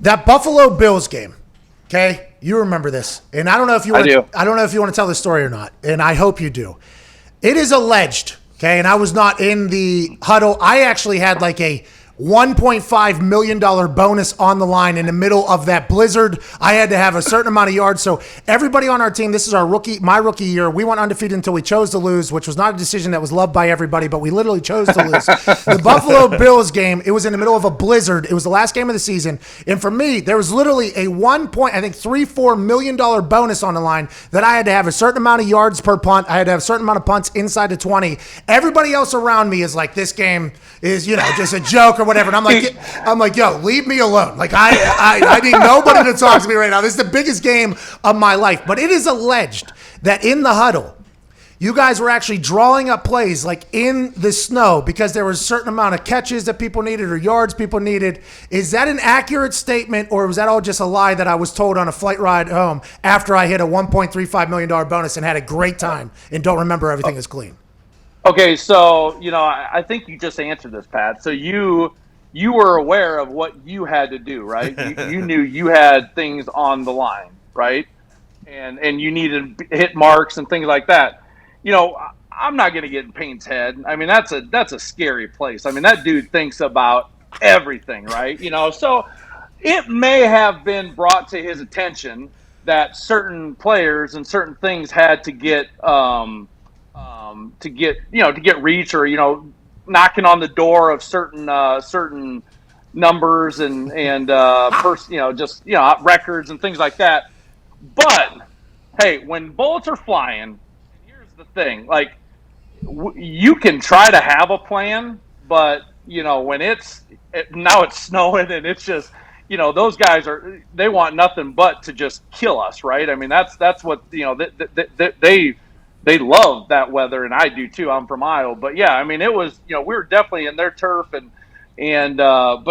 That Buffalo Bills game, okay? You remember this. And I don't know if you want to tell this story or not, and I hope you do. It is alleged, okay, and I was not in the huddle. I actually had like a $1.5 million bonus on the line in the middle of that blizzard. I had to have a certain amount of yards. So everybody on our team, this is my rookie year. We went undefeated until we chose to lose, which was not a decision that was loved by everybody, but we literally chose to lose. The Buffalo Bills game, it was in the middle of a blizzard. It was the last game of the season. And for me, there was literally a $4 million bonus on the line that I had to have a certain amount of yards per punt. I had to have a certain amount of punts inside the 20. Everybody else around me is like, this game is, just a joke or whatever. And I'm like, yo, leave me alone. Like I need nobody to talk to me right now. This is the biggest game of my life. But it is alleged that in the huddle, you guys were actually drawing up plays like in the snow because there was a certain amount of catches that people needed or yards people needed. Is that an accurate statement, or was that all just a lie that I was told on a flight ride home after I hit a $1.35 million bonus and had a great time and don't remember everything is clean? Okay, so, I think you just answered this, Pat. So you were aware of what you had to do, right? You knew you had things on the line, right? And you needed to hit marks and things like that. I'm not going to get in Payne's head. I mean, that's a scary place. I mean, that dude thinks about everything, right? So it may have been brought to his attention that certain players and certain things had to get to get reach or knocking on the door of certain numbers and records and things like that. But hey, when bullets are flying, here's the thing: like you can try to have a plan, but when now it's snowing and it's just those guys they want nothing but to just kill us, right? I mean that's what they love that weather, and I do too. I'm from Iowa, but yeah, I mean, it was, we were definitely in their turf, but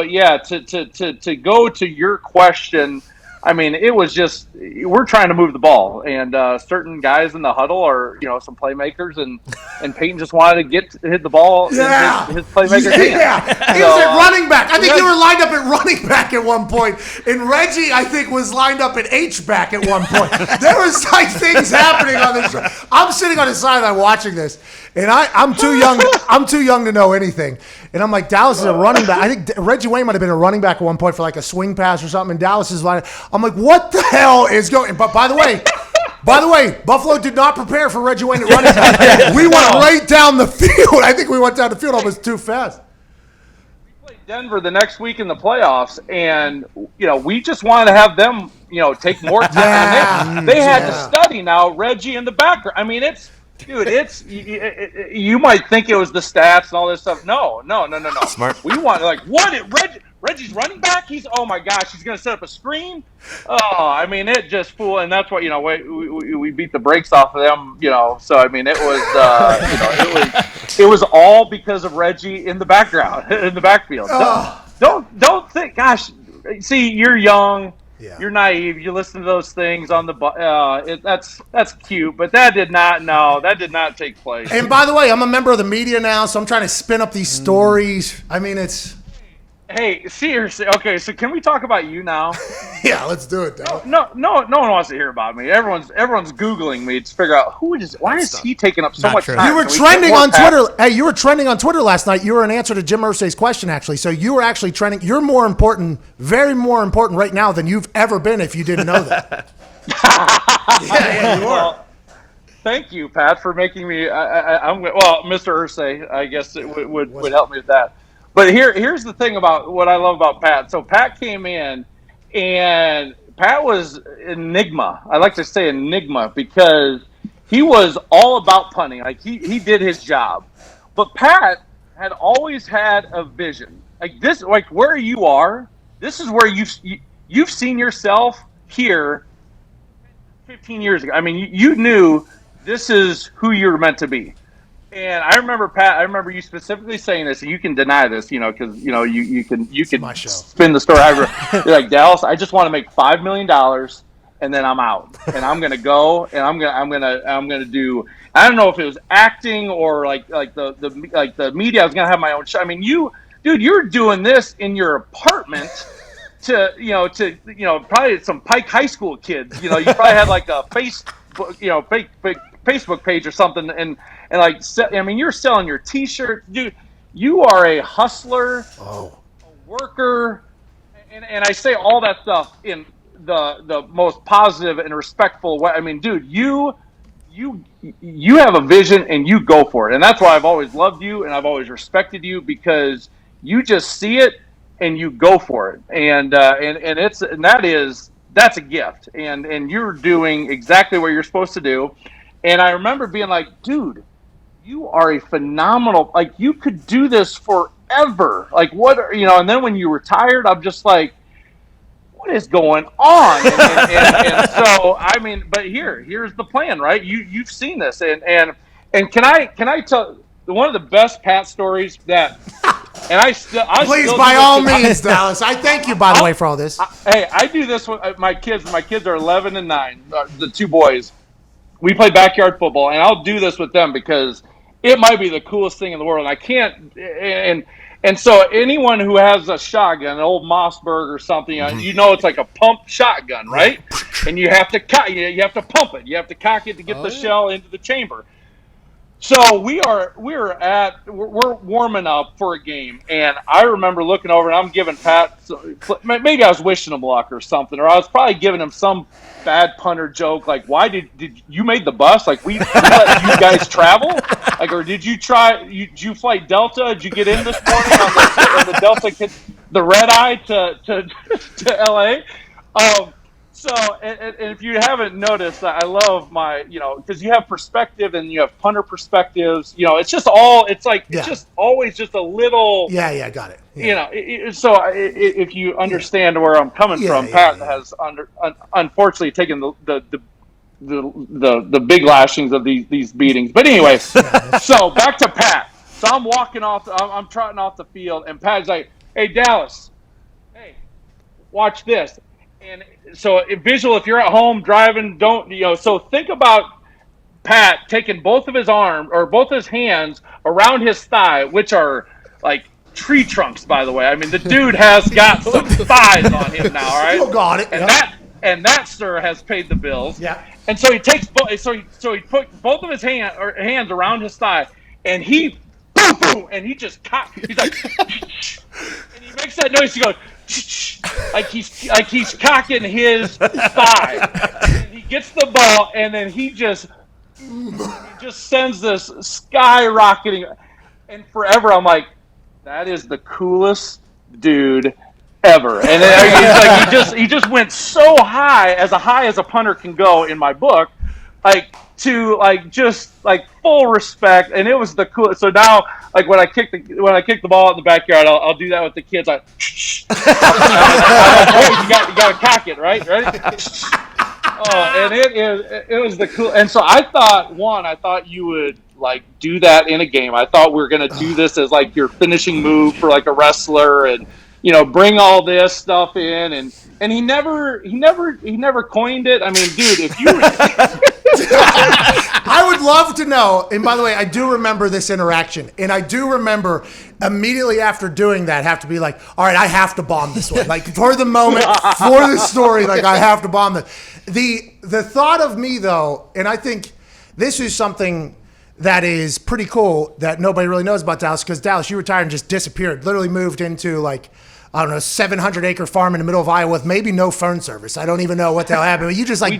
yeah, to go to your question, I mean, it was just we're trying to move the ball, and certain guys in the huddle are some playmakers, and Peyton just wanted to hit the ball. Yeah, his playmaker. Yeah, he was at running back. I think you were lined up at running back at one point, and Reggie, I think, was lined up at H back at one point. There was like things happening on this show. I'm sitting on the sideline watching this, and I'm too young. I'm too young to know anything. And I'm like, Dallas is a running back. I think Reggie Wayne might have been a running back at one point for like a swing pass or something. And Dallas is like, I'm like, what the hell is going? But by the way, Buffalo did not prepare for Reggie Wayne at running back. We went right down the field. I think we went down the field almost too fast. We played Denver the next week in the playoffs, and we just wanted to have them, take more time. They had to study now Reggie in the background. I mean, you might think it was the stats and all this stuff. No. Smart. We want Reggie's running back. Oh my gosh, he's going to set up a screen. Oh, I mean, it just fool, and that's what we beat the brakes off of them. So I mean, it was all because of Reggie in the background, in the backfield. Don't think. Gosh, see, you're young. Yeah. You're naive. You listen to those things on the that's cute, but that did not take place. And by the way, I'm a member of the media now, so I'm trying to spin up these stories. I mean, it's. Hey, seriously. Okay, so can we talk about you now? Yeah, let's do it. Dale. No one wants to hear about me. Everyone's Googling me to figure out why is he taking up so much time? You were trending on Twitter. Hey, you were trending on Twitter last night. You were an answer to Jim Irsay's question, actually. So you were actually trending. You're more important, very more important right now than you've ever been. If you didn't know that. yeah, you are. Well, thank you, Pat, for making me. Mr. Irsay, I guess it would help me with that. But here's the thing about what I love about Pat. So Pat came in, and Pat was enigma. I like to say enigma because he was all about punting. Like he did his job. But Pat had always had a vision. Like this, like where you are, this is where you've seen yourself here 15 years ago. I mean, you knew this is who you're meant to be. And I remember, Pat, I you specifically saying this, and you can deny this, because you can spin the story. You're like, Dallas, I just want to make $5 million, and then I'm out, and I'm gonna go, and I'm gonna do. I don't know if it was acting or like the media. I was gonna have my own show. I mean, you're doing this in your apartment to probably some Pike High School kids. You probably had like a Facebook page or something, and like, I mean, you're selling your T-shirts, dude. You are a hustler, a worker, and I say all that stuff in the most positive and respectful way. I mean, dude, you have a vision and you go for it, and that's why I've always loved you and I've always respected you, because you just see it and you go for it, and that's a gift, and you're doing exactly what you're supposed to do. And I remember being like, dude, you are a phenomenal, like, you could do this forever. Like, and then when you retired, I'm just like, what is going on? And so, I mean, but here's the plan, right? You've seen this, and can I tell one of the best Pat stories that, and I please, by all means, Dallas. I thank you, by the way, for all this. I do this with my kids. My kids are 11 and 9, the two boys. We play backyard football, and I'll do this with them because it might be the coolest thing in the world. And I can't, and so anyone who has a shotgun, an old Mossberg or something, it's like a pump shotgun, right? And you have to you have to pump it. You have to cock it to get the shell into the chamber. So we're warming up for a game, and I remember looking over, and I'm giving Pat, maybe I was wishing him luck or something, or I was probably giving him some bad punter joke, like, why did you made the bus? Like, we let you guys travel? Like, or did you fly Delta? Did you get in this morning on the Delta, the red eye to LA? So, and if you haven't noticed, I love my, because you have perspective and you have punter perspectives. It's just it's just always just a little. Yeah, got it. Yeah. If you understand where I'm coming from, Pat has unfortunately taken the big lashings of these beatings. But anyway, so back to Pat. So I'm I'm trotting off the field, and Pat's like, "Hey, Dallas, hey, watch this." And so visual, if you're at home driving, so think about Pat taking both of his arms or both his hands around his thigh, which are like tree trunks, by the way. I mean, the dude has got some thighs on him now, all right? Still got it. And that, sir, has paid the bills. Yeah. And so he takes he put both of his hands around his thigh, and he boom, and he just he's like, and he makes that noise. He goes, like he's cocking his thigh. And he gets the ball, and then he just sends this skyrocketing. And forever, I'm like, that is the coolest dude ever. And it's like he just went so high as a punter can go in my book, like to like just like full respect. And it was the coolest. So now, like when I kick the ball out in the backyard, I'll do that with the kids. Like, you got to cock it, right? Ready? And it was the cool. And so I thought you would like do that in a game. I thought we were gonna do this as like your finishing move for like a wrestler, and bring all this stuff in, and he never coined it. I mean, dude, if you I would love to know. And by the way, I do remember this interaction, and I do remember immediately after doing that, have to be like, all right, I have to bomb this one. Like for the moment, for the story, like I have to bomb this. The thought of me though, and I think this is something that is pretty cool that nobody really knows about Dallas, because Dallas, you retired and just disappeared, literally moved into like, I don't know, 700-acre farm in the middle of Iowa with maybe no phone service. I don't even know what the hell happened. But you just like we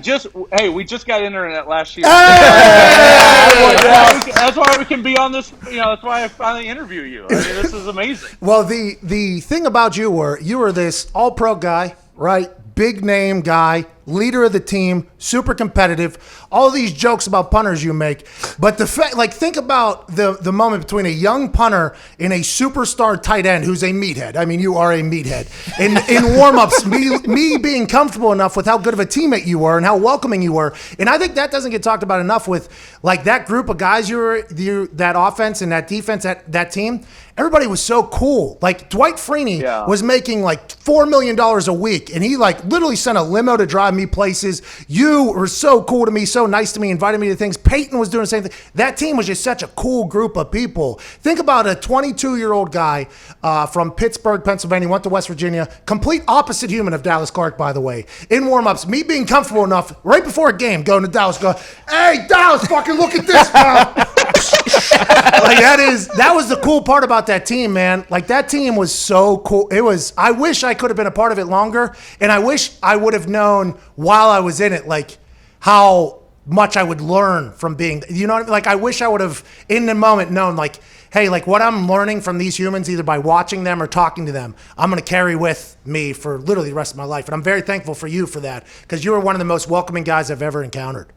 just got internet last year. Hey! That's why we can be on this. That's why I finally interview you. I mean, this is amazing. Well, the thing about you were this all-pro guy, right? Big name guy, leader of the team, super competitive. All these jokes about punters you make, but the fact, like, think about the moment between a young punter and a superstar tight end who's a meathead. I mean, you are a meathead. In warmups, me being comfortable enough with how good of a teammate you were and how welcoming you were, and I think that doesn't get talked about enough with like that group of guys. That offense and that defense, that team. Everybody was so cool. Like Dwight Freeney was making like $4 million a week, and he like literally sent a limo to drive me me places. You were so cool to me, so nice to me, invited me to things. Peyton was doing the same thing. That team was just such a cool group of people. Think about a 22-year-old guy from Pittsburgh, Pennsylvania, went to West Virginia, complete opposite human of Dallas Clark, by the way. In warm-ups, me being comfortable enough right before a game, going to Dallas, go, hey, Dallas, fucking look at this, man. Like that was the cool part about that team, man. Like that team was so cool. I wish I could have been a part of it longer, and I wish I would have known while I was in it, like how much I would learn from being, you know what I mean? Like I wish I would have in the moment known, like, hey, like what I'm learning from these humans, either by watching them or talking to them, I'm going to carry with me for literally the rest of my life. And I'm very thankful for you for that, because you were one of the most welcoming guys I've ever encountered.